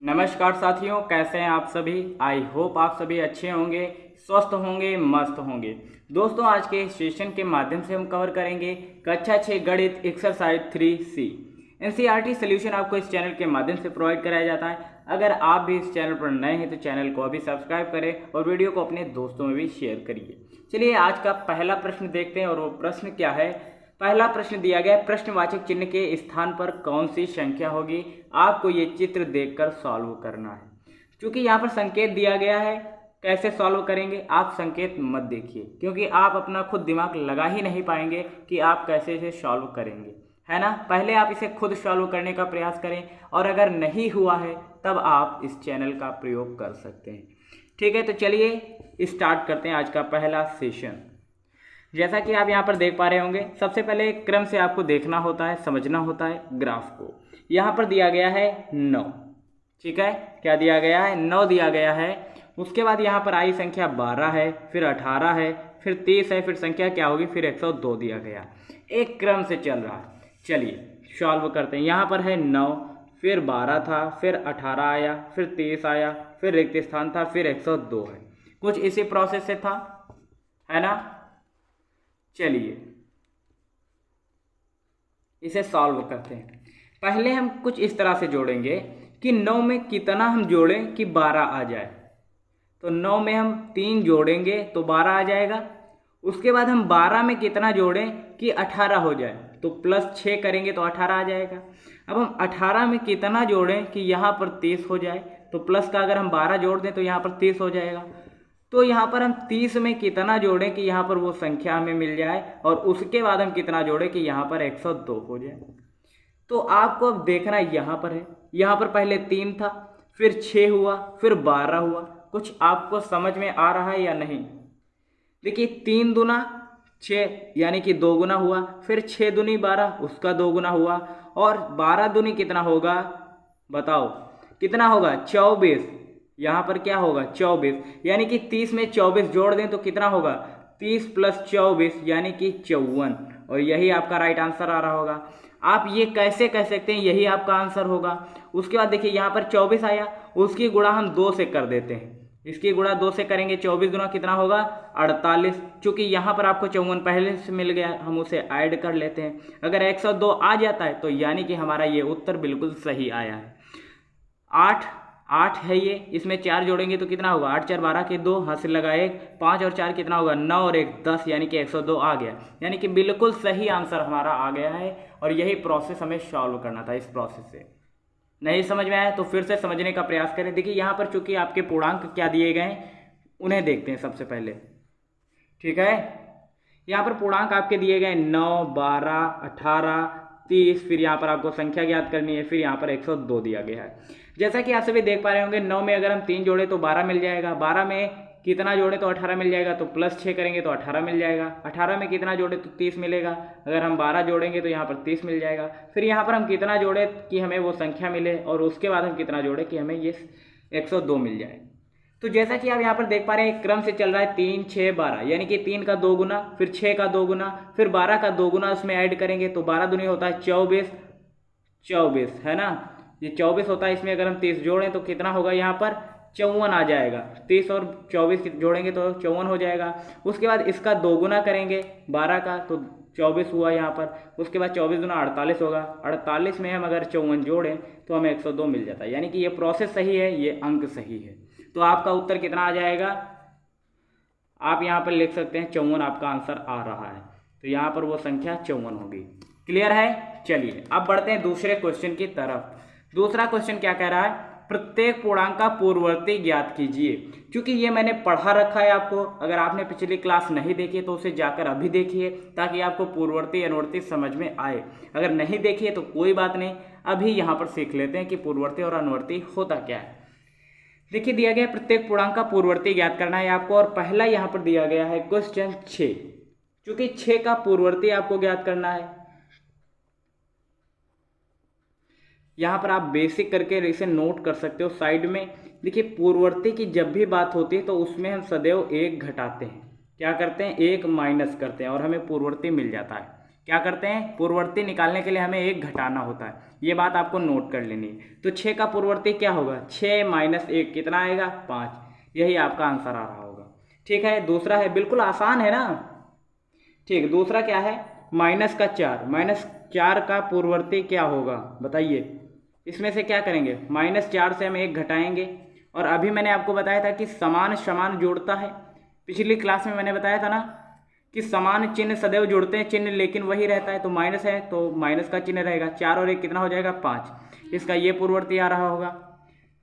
नमस्कार साथियों, कैसे हैं आप सभी। आई होप आप सभी अच्छे होंगे, स्वस्थ होंगे, मस्त होंगे। दोस्तों, आज के सेशन के माध्यम से हम कवर करेंगे कक्षा 6 गणित एक्सरसाइज 3C। एनसीईआरटी सोल्यूशन आपको इस चैनल के माध्यम से प्रोवाइड कराया जाता है। अगर आप भी इस चैनल पर नए हैं तो चैनल को अभी सब्सक्राइब करें और वीडियो को अपने दोस्तों में भी शेयर करिए। चलिए आज का पहला प्रश्न देखते हैं और वो प्रश्न क्या है। पहला प्रश्न दिया गया है, प्रश्नवाचक चिन्ह के स्थान पर कौन सी संख्या होगी। आपको ये चित्र देखकर सॉल्व करना है। क्योंकि यहाँ पर संकेत दिया गया है, कैसे सॉल्व करेंगे आप संकेत मत देखिए, क्योंकि आप अपना खुद दिमाग लगा ही नहीं पाएंगे कि आप कैसे इसे सॉल्व करेंगे, है ना। पहले आप इसे खुद सॉल्व करने का प्रयास करें और अगर नहीं हुआ है तब आप इस चैनल का प्रयोग कर सकते हैं। ठीक है, तो चलिए स्टार्ट करते हैं आज का पहला सेशन। जैसा कि आप यहाँ पर देख पा रहे होंगे, सबसे पहले क्रम से आपको देखना होता है, समझना होता है ग्राफ को। यहाँ पर दिया गया है 9। ठीक है, क्या दिया गया है, 9 दिया गया है। उसके बाद यहाँ पर आई संख्या 12 है, फिर 18 है, फिर 30 है, फिर संख्या क्या होगी, फिर 102 दिया गया। एक क्रम से चल रहा है। चलिए सॉल्व करते हैं। यहाँ पर है 9, फिर 12 था, फिर 18 आया, फिर 30 आया, फिर रिक्त स्थान था, फिर 102 है। कुछ इसी प्रोसेस से था, है ना। चलिए इसे सॉल्व करते हैं। पहले हम कुछ इस तरह से जोड़ेंगे कि 9 में कितना हम जोड़ें कि 12 आ जाए। तो 9 में हम 3 जोड़ेंगे तो 12 आ जाएगा। उसके बाद हम 12 में कितना जोड़ें कि 18 हो जाए, तो +6 करेंगे तो 18 आ जाएगा। अब हम 18 में कितना जोड़ें कि यहाँ पर 30 हो जाए, तो प्लस का अगर हम 12 जोड़ दें तो यहाँ पर 30 हो जाएगा। तो यहाँ पर हम 30 में कितना जोड़ें कि यहाँ पर वो संख्या हमें मिल जाए, और उसके बाद हम कितना जोड़ें कि यहाँ पर 102 हो जाए। तो आपको अब देखना यहाँ पर है, यहाँ पर पहले 3 था, फिर 6 हुआ, फिर 12 हुआ। कुछ आपको समझ में आ रहा है या नहीं। देखिए 3 दूना 6 यानी कि 2 गुना हुआ, फिर 6 दूनी 12 उसका 2 गुना हुआ, और 12 दूनी कितना होगा बताओ, कितना होगा 24। यहाँ पर क्या होगा 24, यानी कि 30 में 24 जोड़ दें तो कितना होगा 30 + 24 यानी कि 54। और यही आपका राइट आंसर आ रहा होगा। आप ये कैसे कह सकते हैं, यही आपका आंसर होगा। उसके बाद देखिए यहाँ पर 24 आया, उसकी गुणा हम 2 से कर देते हैं। इसकी गुणा 2 से करेंगे, 24 दूना कितना होगा 48। चूंकि यहाँ पर आपको 54 पहले से मिल गया, हम उसे ऐड कर लेते हैं। अगर 102 आ जाता है तो यानी कि हमारा ये उत्तर बिल्कुल सही आया है। 8 है ये, इसमें 4 जोड़ेंगे तो कितना होगा 8 × 4 = 12 के 2 हाथ से लगाए, 5 और 4 कितना होगा 9 और 1 10 यानी कि 102 आ गया। यानी कि बिल्कुल सही आंसर हमारा आ गया है। और यही प्रोसेस हमें सॉल्व करना था। इस प्रोसेस से नहीं समझ में आया तो फिर से समझने का प्रयास करें। देखिए यहाँ पर चूंकि आपके पूर्णांक क्या दिए गए हैं उन्हें देखते हैं सबसे पहले। ठीक है, यहाँ पर पूर्णांक आपके दिए गए 9, 12, 18, 30, फिर यहाँ पर आपको संख्या ज्ञात करनी है, फिर यहाँ पर 102 दिया गया है। जैसा कि आप सभी देख पा रहे होंगे, 9 में अगर हम 3 जोड़े तो 12 मिल जाएगा, 12 में कितना जोड़े तो 18 मिल जाएगा, तो +6 करेंगे तो 18 मिल जाएगा, 18 में कितना जोड़े तो 30 मिलेगा, अगर हम 12 जोड़ेंगे तो यहाँ पर 30 मिल जाएगा। फिर यहाँ पर हम कितना जोड़े कि हमें वो संख्या मिले, और उसके बाद हम कितना जोड़े कि हमें ये 102 मिल जाए। तो जैसा कि आप यहाँ पर देख पा रहे हैं, क्रम से चल रहा है 3, 6, 12, यानी कि 3 का 2 गुना, फिर 6 का 2 गुना, फिर 12 का 2 गुना उसमें ऐड करेंगे तो 12 दूनी होता है 24, है ना। ये 24 होता है, इसमें अगर हम 30 जोड़ें तो कितना होगा यहाँ पर 54 आ जाएगा। 30 और 24 जोड़ेंगे तो 54 हो जाएगा। उसके बाद इसका 2 गुना करेंगे 12 का तो 24 हुआ यहाँ पर। उसके बाद 24 दूना 48 होगा, 48 में हम अगर 54 जोड़ें तो हमें 102 मिल जाता है। यानी कि ये प्रोसेस सही है, ये अंक सही है। तो आपका उत्तर कितना आ जाएगा, आप यहाँ पर लिख सकते हैं 54 आपका आंसर आ रहा है। तो यहाँ पर वो संख्या 54 होगी। क्लियर है। चलिए अब बढ़ते हैं दूसरे क्वेश्चन की तरफ। दूसरा क्वेश्चन क्या कह रहा है, प्रत्येक पूर्णांक का पूर्ववर्ती ज्ञात कीजिए। क्योंकि ये मैंने पढ़ा रखा है आपको, अगर आपने पिछली क्लास नहीं देखी तो उसे जाकर अभी देखिए, ताकि आपको पूर्ववर्ती अनुवर्ती समझ में आए। अगर नहीं देखिए तो कोई बात नहीं, अभी यहाँ पर सीख लेते हैं कि पूर्ववर्ती और अनुवर्ती होता क्या है। देखिए दिया गया प्रत्येक पूर्णांक का पूर्ववर्ती ज्ञात करना है आपको, और पहला यहाँ पर दिया गया है क्वेश्चन 6। क्योंकि 6 का पूर्ववर्ती आपको ज्ञात करना है। यहाँ पर आप बेसिक करके इसे नोट कर सकते हो साइड में। देखिए पूर्ववर्ती की जब भी बात होती है तो उसमें हम सदैव 1 घटाते हैं। क्या करते हैं, 1 माइनस करते हैं और हमें पूर्ववर्ती मिल जाता है। क्या करते हैं, पूर्ववर्ती निकालने के लिए हमें एक घटाना होता है, ये बात आपको नोट कर लेनी है। तो 6 का पूर्ववर्ती क्या होगा, 6 माइनस 1 कितना आएगा, 5। यही आपका आंसर आ रहा होगा। ठीक है, दूसरा है, बिल्कुल आसान है ना। ठीक, दूसरा क्या है, माइनस का 4, माइनस 4 का पूर्ववर्ती क्या होगा बताइए। इसमें से क्या करेंगे, -4 से हम 1 घटाएंगे। और अभी मैंने आपको बताया था कि समान समान जोड़ता है, पिछली क्लास में मैंने बताया था ना कि समान चिन्ह सदैव जोड़ते हैं चिन्ह, लेकिन वही रहता है। तो माइनस है तो माइनस का चिन्ह रहेगा, 4 और 1 कितना हो जाएगा, 5। इसका ये पूर्ववर्ती आ रहा होगा।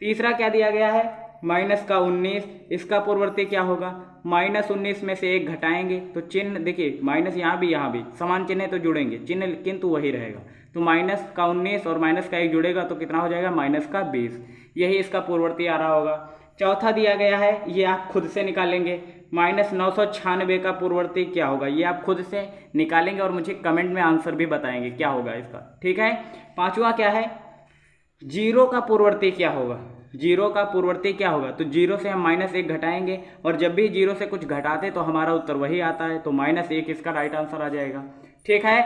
तीसरा क्या दिया गया है, माइनस का 19, इसका पूर्ववर्ती क्या होगा, -19 में से 1 घटाएंगे तो चिन्ह देखिए, माइनस यहाँ भी समान चिन्ह है तो जुड़ेंगे चिन्ह, किंतु वही रहेगा। तो माइनस का 19 और माइनस का 1 जुड़ेगा तो कितना हो जाएगा, माइनस का 20। यही इसका पूर्ववर्ती आ रहा होगा। चौथा दिया गया है, ये आप खुद से निकालेंगे, -996 का पूर्ववर्ती क्या होगा, ये आप खुद से निकालेंगे और मुझे कमेंट में आंसर भी बताएंगे क्या होगा इसका। ठीक है, पांचवा क्या है, 0 का पूर्ववर्ती क्या होगा, 0 का पूर्ववर्ती क्या होगा। तो 0 से हम -1 घटाएंगे और जब भी 0 से कुछ घटाते तो हमारा उत्तर वही आता है, तो -1 इसका राइट आंसर आ जाएगा। ठीक है,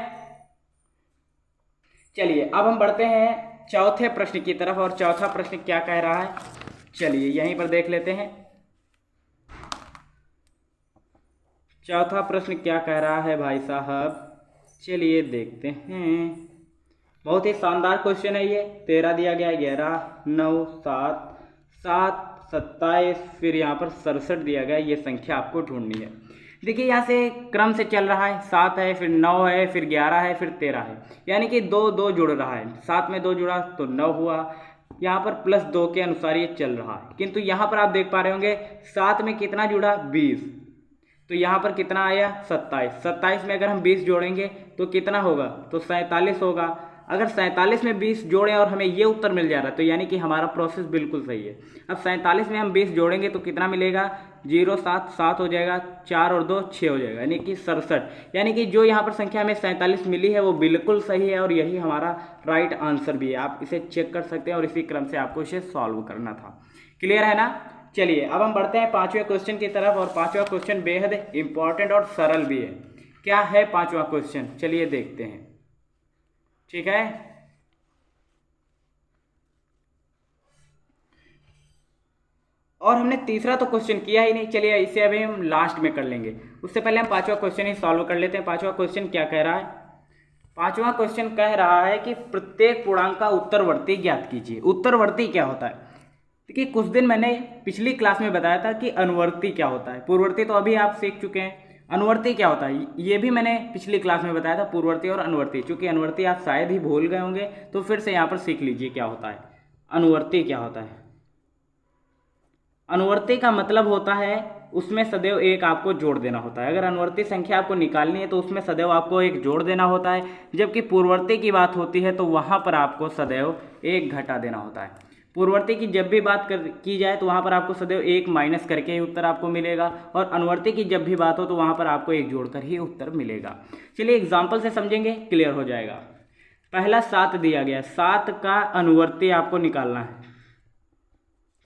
चलिए अब हम बढ़ते हैं चौथे प्रश्न की तरफ, और चौथा प्रश्न क्या कह रहा है, चलिए यहीं पर देख लेते हैं। चौथा प्रश्न क्या कह रहा है भाई साहब, चलिए देखते हैं। बहुत ही शानदार क्वेश्चन है ये। 13 दिया गया, 11, 9, 7, 7, 27, फिर यहाँ पर 67 दिया गया। ये संख्या आपको ढूंढनी है। देखिए यहाँ से क्रम से चल रहा है, 7 है, फिर 9 है, फिर 11 है, फिर 13 है, यानी कि 2 2 जुड़ रहा है। 7 में 2 जुड़ा तो 9 हुआ, यहाँ पर +2 के अनुसार ये चल रहा है। किंतु यहाँ पर आप देख पा रहे होंगे 7 में कितना जुड़ा, 20, तो यहाँ पर कितना आया, 27। 27 में अगर हम 20 जोड़ेंगे तो कितना होगा, तो 47 होगा। अगर 47 में 20 जोड़ें और हमें ये उत्तर मिल जा रहा है तो यानी कि हमारा प्रोसेस बिल्कुल सही है। अब 47 में हम 20 जोड़ेंगे तो कितना मिलेगा, 0 7 7 हो जाएगा, 4 और 2 6 हो जाएगा, यानी कि 67। यानी कि जो यहाँ पर संख्या हमें 47 मिली है वो बिल्कुल सही है और यही हमारा राइट आंसर भी है। आप इसे चेक कर सकते हैं और इसी क्रम से आपको इसे सॉल्व करना था। क्लियर है ना। चलिए अब हम बढ़ते हैं पांचवें क्वेश्चन की तरफ, और पांचवा क्वेश्चन बेहद इंपॉर्टेंट और सरल भी है। क्या है पांचवा क्वेश्चन, चलिए देखते हैं। ठीक है, और हमने तीसरा तो क्वेश्चन किया ही नहीं, चलिए इसे अभी हम लास्ट में कर लेंगे। उससे पहले हम पांचवा क्वेश्चन ही सॉल्व कर लेते हैं। पांचवा क्वेश्चन क्या कह रहा है, पांचवा क्वेश्चन कह रहा है कि प्रत्येक पूर्णांक का उत्तरवर्ती ज्ञात कीजिए। उत्तरवर्ती क्या होता है, देखिए कुछ दिन मैंने पिछली क्लास में बताया था कि अनुवर्ती क्या होता है। पूर्ववर्ती तो अभी आप सीख चुके हैं, अनुवर्ती क्या होता है ये भी मैंने पिछली क्लास में बताया था, पूर्ववर्ती और अनुवर्ती। चूंकि अनुवर्ती आप शायद ही भूल गए होंगे तो फिर से यहाँ पर सीख लीजिए क्या होता है। अनुवर्ती क्या होता है, अनुवर्ती का मतलब होता है उसमें सदैव एक आपको जोड़ देना होता है। अगर अनुवर्ती संख्या आपको निकालनी है तो उसमें सदैव आपको एक जोड़ देना होता है, जबकि पूर्ववर्ती की बात होती है तो वहाँ पर आपको सदैव एक घटा देना होता है। पूर्ववर्ती की जब भी बात की जाए तो वहाँ पर आपको सदैव एक माइनस करके ही उत्तर आपको मिलेगा, और अनुवर्ती की जब भी बात हो तो वहाँ पर आपको एक जोड़कर ही उत्तर मिलेगा। चलिए एग्जाम्पल से समझेंगे, क्लियर हो जाएगा। पहला 7 दिया गया, 7 का अनुवर्ती आपको निकालना है।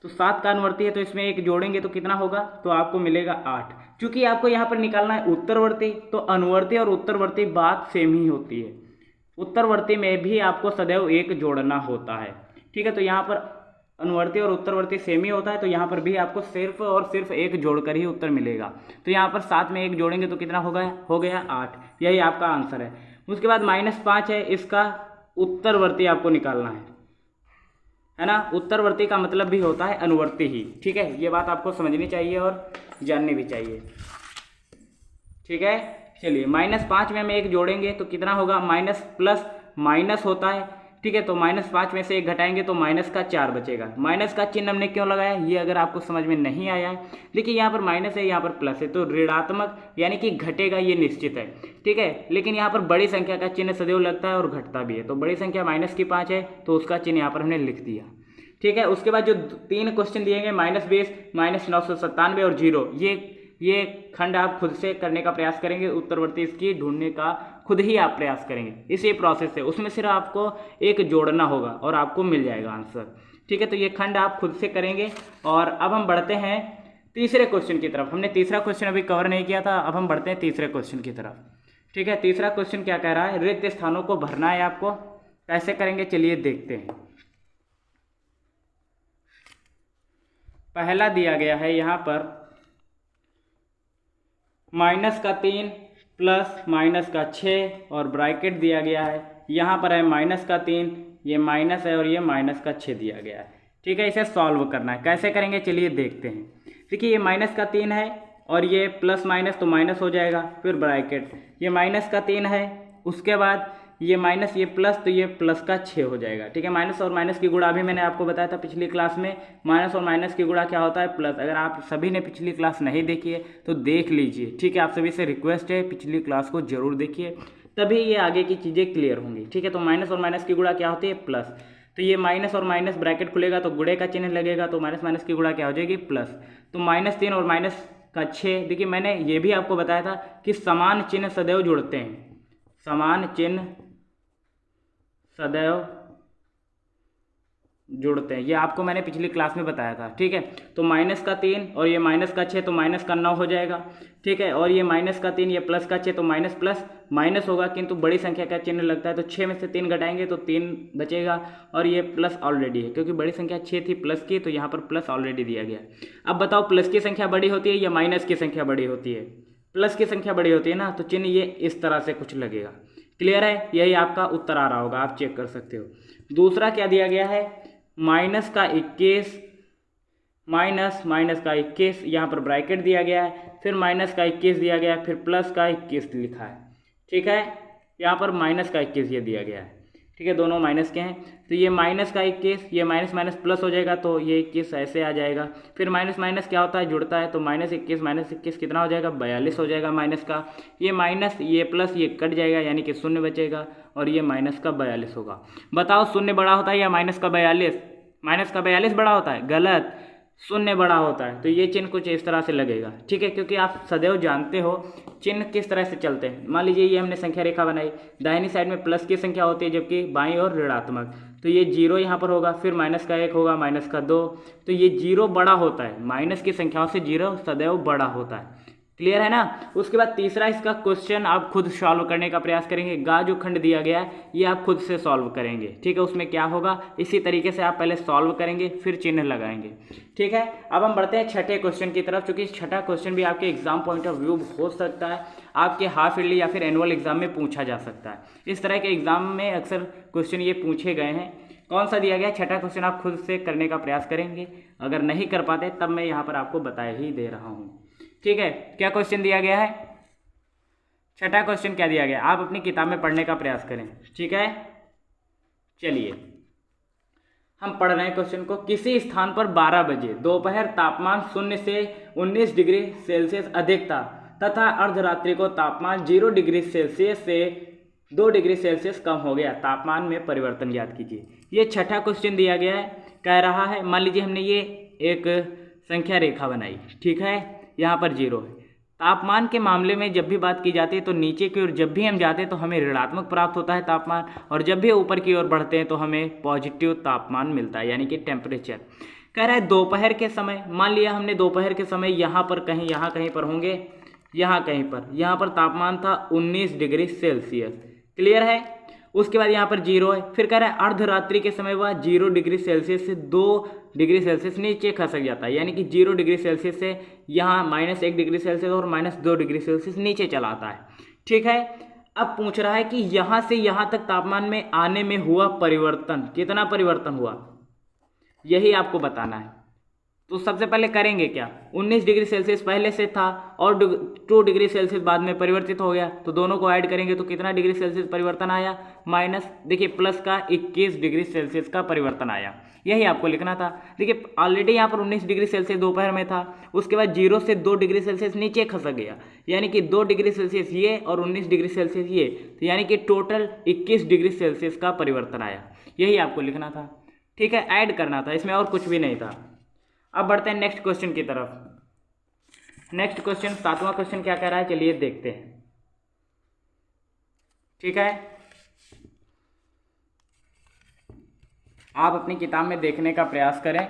तो 7 का अनुवर्ती है तो इसमें एक जोड़ेंगे तो कितना होगा, तो आपको मिलेगा 8। चूंकि आपको यहाँ पर निकालना है उत्तरवर्ती, तो अनुवर्ती और उत्तरवर्ती बात सेम ही होती है। उत्तरवर्ती में भी आपको सदैव एक जोड़ना होता है। ठीक है, तो यहाँ पर अनुवर्ती और उत्तरवर्ती सेम ही होता है, तो यहाँ पर भी आपको सिर्फ और सिर्फ एक जोड़कर ही उत्तर मिलेगा। तो यहाँ पर 7 में एक जोड़ेंगे तो कितना होगा, हो गया 8। यही आपका आंसर है। उसके बाद -5 है, इसका उत्तरवर्ती आपको निकालना है ना। उत्तरवर्ती का मतलब भी होता है अनुवर्ती ही। ठीक है, ये बात आपको समझनी चाहिए और जाननी भी चाहिए। ठीक है, चलिए -5 में हम एक जोड़ेंगे तो कितना होगा, माइनस प्लस माइनस होता है। ठीक है, तो -5 में से एक घटाएंगे तो माइनस का 4 बचेगा। माइनस का चिन्ह हमने क्यों लगाया, ये अगर आपको समझ में नहीं आया है, देखिए यहाँ पर माइनस है, यहाँ पर प्लस है, तो ऋणात्मक यानी कि घटेगा, ये निश्चित है। ठीक है, लेकिन यहाँ पर बड़ी संख्या का चिन्ह सदैव लगता है और घटता भी है। तो बड़ी संख्या -5 है तो उसका चिन्ह यहाँ पर हमने लिख दिया। ठीक है, उसके बाद जो 3 क्वेश्चन दिए गए, -20, -997 और 0, ये खंड आप खुद से करने का प्रयास करेंगे। उत्तरवर्ती इसकी ढूंढने का खुद ही आप प्रयास करेंगे, इसी प्रोसेस से। उसमें सिर्फ आपको एक जोड़ना होगा और आपको मिल जाएगा आंसर। ठीक है, तो ये खंड आप खुद से करेंगे। और अब हम बढ़ते हैं तीसरे क्वेश्चन की तरफ। हमने तीसरा क्वेश्चन अभी कवर नहीं किया था, अब हम बढ़ते हैं तीसरे क्वेश्चन की तरफ। ठीक है, तीसरा क्वेश्चन क्या कह रहा है, रिक्त स्थानों को भरना है आपको। कैसे करेंगे चलिए देखते हैं। पहला दिया गया है यहाँ पर -3 प्लस -6 और ब्रैकेट दिया गया है। यहाँ पर है -3, ये माइनस है और ये -6 दिया गया है। ठीक है, इसे सॉल्व करना है। कैसे करेंगे चलिए देखते हैं। देखिए ये -3 है और ये प्लस माइनस तो माइनस हो जाएगा, फिर ब्रैकेट, ये -3 है, उसके बाद ये माइनस, ये प्लस, तो ये +6 हो जाएगा। ठीक है, माइनस और माइनस की गुणा भी मैंने आपको बताया था पिछली क्लास में, माइनस और माइनस की गुणा क्या होता है, प्लस। अगर आप सभी ने पिछली क्लास नहीं देखी है तो देख लीजिए। ठीक है, आप सभी से रिक्वेस्ट है पिछली क्लास को जरूर देखिए, तभी ये आगे की चीज़ें क्लियर होंगी। ठीक है, तो माइनस और माइनस की गुणा क्या होती है, प्लस। तो ये माइनस और माइनस ब्रैकेट खुलेगा तो गुणे का चिन्ह लगेगा, तो माइनस माइनस की गुणा क्या हो जाएगी, प्लस। तो -3 और -6, देखिए मैंने ये भी आपको बताया था कि समान चिन्ह सदैव जुड़ते हैं, समान चिन्ह सदैव जुड़ते हैं, ये आपको मैंने पिछली क्लास में बताया था। ठीक है, तो -3 और ये -6 तो -9 हो जाएगा। ठीक है, और ये -3 ये +6 तो माइनस प्लस माइनस होगा, किंतु बड़ी संख्या का चिन्ह लगता है तो 6 में से 3 घटाएंगे तो 3 बचेगा, और ये प्लस ऑलरेडी है क्योंकि बड़ी संख्या 6 थी प्लस की, तो यहाँ पर प्लस ऑलरेडी दिया गया। अब बताओ प्लस की संख्या बड़ी होती है या माइनस की संख्या बड़ी होती है, प्लस की संख्या बड़ी होती है ना, तो चिन्ह ये इस तरह से कुछ लगेगा। क्लियर है, यही आपका उत्तर आ रहा होगा, आप चेक कर सकते हो। दूसरा क्या दिया गया है, -21 -21, यहाँ पर ब्रैकेट दिया गया है, फिर -21 दिया गया है, फिर +21 लिखा है। ठीक है, यहाँ पर -21 ये दिया गया है। ठीक है, दोनों माइनस के हैं, तो ये -21, ये माइनस माइनस प्लस हो जाएगा तो ये 21 ऐसे आ जाएगा। फिर माइनस माइनस क्या होता है, जुड़ता है, तो -21 कितना हो जाएगा, 42 हो जाएगा माइनस का। ये माइनस ये प्लस ये कट जाएगा यानी कि 0 बचेगा, और ये माइनस का 42 होगा। बताओ 0 बड़ा होता है या माइनस का 42? माइनस का 42 बड़ा होता है, गलत, 0 बड़ा होता है। तो ये चिन्ह कुछ इस तरह से लगेगा। ठीक है, क्योंकि आप सदैव जानते हो चिन्ह किस तरह से चलते हैं। मान लीजिए ये हमने संख्या रेखा बनाई, दाहिनी साइड में प्लस की संख्या होती है जबकि बाईं ओर ऋणात्मक, तो ये 0 यहाँ पर होगा, फिर -1 होगा, -2, तो ये 0 बड़ा होता है, माइनस की संख्याओं से 0 सदैव बड़ा होता है। क्लियर है ना। उसके बाद तीसरा इसका क्वेश्चन आप खुद सॉल्व करने का प्रयास करेंगे। गा जो खंड दिया गया है ये आप खुद से सॉल्व करेंगे। ठीक है, उसमें क्या होगा इसी तरीके से आप पहले सॉल्व करेंगे फिर चिन्ह लगाएंगे। ठीक है, अब हम बढ़ते हैं छठे क्वेश्चन की तरफ, क्योंकि छठा क्वेश्चन भी आपके एग्जाम पॉइंट ऑफ व्यू हो सकता है, आपके हाफ ईयरली या फिर एनुअल एग्जाम में पूछा जा सकता है। इस तरह के एग्जाम में अक्सर क्वेश्चन ये पूछे गए हैं। कौन सा दिया गया छठा क्वेश्चन, आप खुद से करने का प्रयास करेंगे। अगर नहीं कर पाते तब मैं यहाँ पर आपको बता ही दे रहा हूँ। ठीक है, क्या क्वेश्चन दिया गया है, छठा क्वेश्चन क्या दिया गया, आप अपनी किताब में पढ़ने का प्रयास करें। ठीक है, चलिए हम पढ़ रहे हैं क्वेश्चन को। किसी स्थान पर 12 बजे दोपहर तापमान 0 से 19 डिग्री सेल्सियस अधिक था तथा अर्धरात्रि को तापमान 0 डिग्री सेल्सियस से 2 डिग्री सेल्सियस कम हो गया, तापमान में परिवर्तन ज्ञात कीजिए। ये छठा क्वेश्चन दिया गया है। कह रहा है मान लीजिए हमने ये एक संख्या रेखा बनाई, ठीक है, यहाँ पर 0 है। तापमान के मामले में जब भी बात की जाती है तो नीचे की ओर जब भी हम जाते हैं तो हमें ऋणात्मक प्राप्त होता है तापमान, और जब भी ऊपर की ओर बढ़ते हैं तो हमें पॉजिटिव तापमान मिलता है यानी कि टेम्परेचर। कह रहा है दोपहर के समय, मान लिया हमने दोपहर के समय यहाँ पर कहीं यहाँ कहीं पर होंगे, यहाँ कहीं पर, यहाँ पर तापमान था 19 डिग्री सेल्सियस। क्लियर है। उसके बाद यहाँ पर 0 है। फिर कह रहा है अर्धरात्रि के समय वह 0 डिग्री सेल्सियस से 2 डिग्री सेल्सियस नीचे खसक जाता है, यानी कि 0 डिग्री सेल्सियस से यहाँ -1 डिग्री सेल्सियस और -2 डिग्री सेल्सियस नीचे चला आता है। ठीक है, अब पूछ रहा है कि यहाँ से यहाँ तक तापमान में आने में हुआ परिवर्तन, कितना परिवर्तन हुआ, यही आपको बताना है। तो सबसे पहले करेंगे क्या, 19 डिग्री सेल्सियस पहले से था और 2 डिग्री सेल्सियस बाद में परिवर्तित हो गया, तो दोनों को ऐड करेंगे तो कितना डिग्री सेल्सियस परिवर्तन आया, माइनस, देखिए प्लस का 21 डिग्री सेल्सियस का परिवर्तन आया। यही आपको लिखना था। देखिए ऑलरेडी यहाँ पर 19 डिग्री सेल्सियस दोपहर में था, उसके बाद 0 से 2 डिग्री सेल्सियस नीचे खसक गया, यानी कि 2 डिग्री सेल्सियस ये और 19 डिग्री सेल्सियस ये, तो यानी कि टोटल 21 डिग्री सेल्सियस का परिवर्तन आया। यही आपको लिखना था। ठीक है, ऐड करना था, इसमें और कुछ भी नहीं था। अब बढ़ते हैं नेक्स्ट क्वेश्चन की तरफ। नेक्स्ट क्वेश्चन, सातवां क्वेश्चन क्या कह रहा है, चलिए देखते हैं। ठीक है, आप अपनी किताब में देखने का प्रयास करें।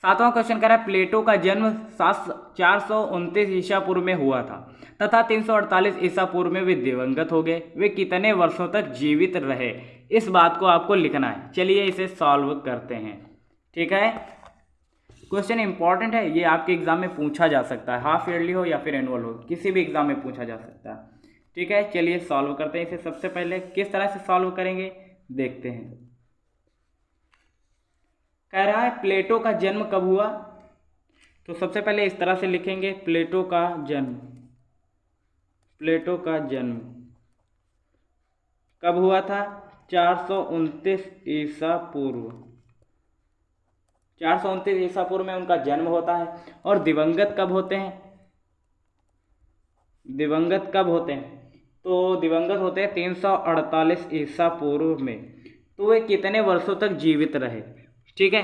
7वां क्वेश्चन कह रहा है प्लेटो का जन्म 429 ईसा पूर्व में हुआ था तथा 348 ईसा पूर्व में वे दिवंगत हो गए। वे कितने वर्षों तक जीवित रहे, इस बात को आपको लिखना है। चलिए इसे सॉल्व करते हैं। ठीक है, क्वेश्चन इंपॉर्टेंट है, ये आपके एग्जाम में पूछा जा सकता है, हाफ ईयरली हो या फिर एनुअल हो, किसी भी एग्जाम में पूछा जा सकता है। ठीक है, चलिए सॉल्व करते हैं इसे। सबसे पहले किस तरह से सॉल्व करेंगे देखते हैं। कह रहा है प्लेटो का जन्म कब हुआ, तो सबसे पहले इस तरह से लिखेंगे प्लेटो का जन्म। प्लेटो का जन्म कब हुआ था? 429 ईसा पूर्व। 429 ईसा पूर्व में उनका जन्म होता है। और दिवंगत कब होते हैं? दिवंगत कब होते हैं? तो दिवंगत होते हैं 348 ईसा पूर्व में। तो वे कितने वर्षों तक जीवित रहे? ठीक है,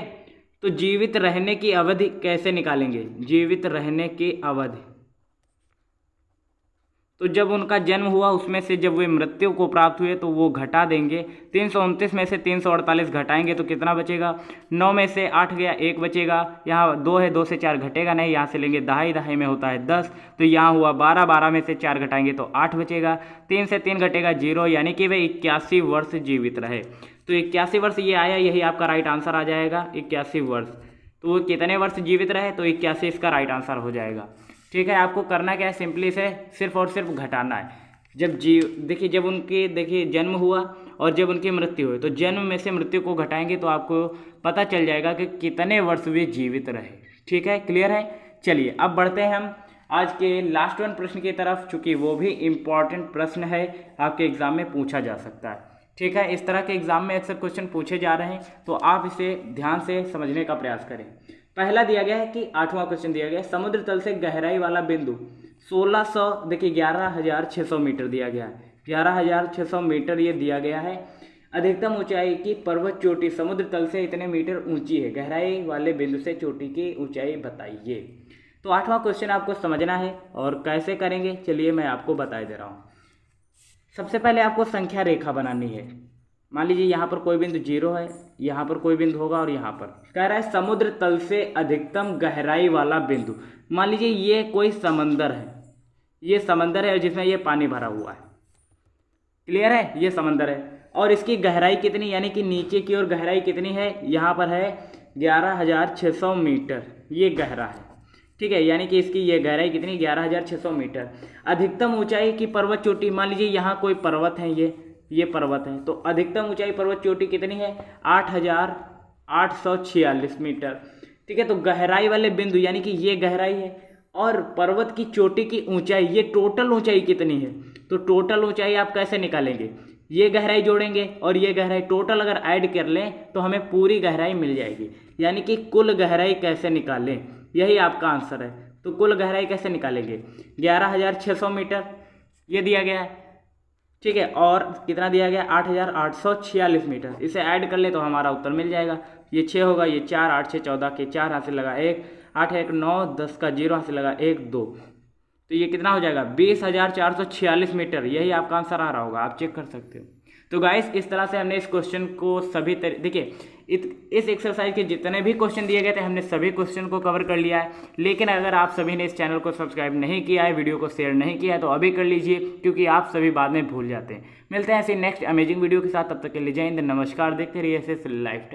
तो जीवित रहने की अवधि कैसे निकालेंगे? जीवित रहने की अवधि, तो जब उनका जन्म हुआ उसमें से जब वे मृत्यु को प्राप्त हुए तो वो घटा देंगे। 329 में से 348 घटाएंगे तो कितना बचेगा? 9 में से 8 गया, 1 बचेगा। यहाँ 2 है, 2 से 4 घटेगा नहीं, यहाँ से लेंगे दहाई, दहाई में होता है 10, तो यहाँ हुआ 12, 12 में से 4 घटाएंगे तो 8 बचेगा। 3 से 3 घटेगा 0, यानी कि वे 81 वर्ष जीवित रहे। तो 81 वर्ष ये आया, यही आपका राइट आंसर आ जाएगा, 81 वर्ष। तो वो कितने वर्ष जीवित रहे? तो 81 इसका राइट आंसर हो जाएगा। ठीक है, आपको करना क्या है, सिंपली से सिर्फ और सिर्फ घटाना है। जब देखिए जब उनके जन्म हुआ और जब उनकी मृत्यु हुई तो जन्म में से मृत्यु को घटाएंगे तो आपको पता चल जाएगा कि कितने वर्ष वे जीवित रहे। ठीक है, क्लियर है। चलिए अब बढ़ते हैं हम आज के लास्ट वन प्रश्न की तरफ, चूँकि वो भी इम्पॉर्टेंट प्रश्न है, आपके एग्जाम में पूछा जा सकता है। ठीक है, इस तरह के एग्जाम में अक्सर क्वेश्चन पूछे जा रहे हैं, तो आप इसे ध्यान से समझने का प्रयास करें। पहला दिया गया है कि 8वां क्वेश्चन दिया गया है, समुद्र तल से गहराई वाला बिंदु 1600, देखिए 11,600 मीटर दिया गया है। 11,600 मीटर ये दिया गया है। अधिकतम ऊंचाई की पर्वत चोटी समुद्र तल से इतने मीटर ऊंची है, गहराई वाले बिंदु से चोटी की ऊंचाई बताइए। तो 8वां क्वेश्चन आपको समझना है और कैसे करेंगे चलिए मैं आपको बता दे रहा हूँ। सबसे पहले आपको संख्या रेखा बनानी है। मान लीजिए यहाँ पर कोई बिंदु 0 है, यहाँ पर कोई बिंदु होगा और यहाँ पर कह रहा है समुद्र तल से अधिकतम गहराई वाला बिंदु। मान लीजिए ये कोई समंदर है, ये समंदर है जिसमें ये पानी भरा हुआ है। क्लियर है, ये समंदर है और इसकी गहराई कितनी, यानी कि नीचे की ओर गहराई कितनी है? यहाँ पर है 11,600 मीटर, ये गहरा है। ठीक है, यानी कि इसकी ये गहराई कितनी? 11,600 मीटर। अधिकतम ऊंचाई की पर्वत चोटी, मान लीजिए यहाँ कोई पर्वत है, ये पर्वत है, तो अधिकतम ऊंचाई पर्वत चोटी कितनी है? 8,846 मीटर। ठीक है, तो गहराई वाले बिंदु यानी कि ये गहराई है और पर्वत की चोटी की ऊंचाई, ये टोटल ऊंचाई कितनी है? तो टोटल ऊंचाई आप कैसे निकालेंगे? ये गहराई जोड़ेंगे और ये गहराई, टोटल अगर ऐड कर लें तो हमें पूरी गहराई मिल जाएगी। यानी कि कुल गहराई कैसे निकालें, यही आपका आंसर है। तो कुल गहराई कैसे निकालेंगे? 11,600 मीटर ये दिया गया है। ठीक है, और कितना दिया गया? 8,846 मीटर। इसे ऐड कर ले तो हमारा उत्तर मिल जाएगा। ये 6 होगा, ये 4, 8 6 14 के 4 हाथ से लगा 1, 8 1 9 10 का 0 हाथ से लगा 1 2, तो ये कितना हो जाएगा? 20,446 मीटर। यही आपका आंसर आ रहा होगा, आप चेक कर सकते हो। तो गाइस इस तरह से हमने इस क्वेश्चन को सभी देखिए इस एक्सरसाइज के जितने भी क्वेश्चन दिए गए थे हमने सभी क्वेश्चन को कवर कर लिया है। लेकिन अगर आप सभी ने इस चैनल को सब्सक्राइब नहीं किया है, वीडियो को शेयर नहीं किया है, तो अभी कर लीजिए, क्योंकि आप सभी बाद में भूल जाते हैं। मिलते हैं ऐसे नेक्स्ट अमेजिंग वीडियो के साथ, तब तक के लिए जय हिंद, नमस्कार। देखते रहिए एसएस लाइफ टाइम।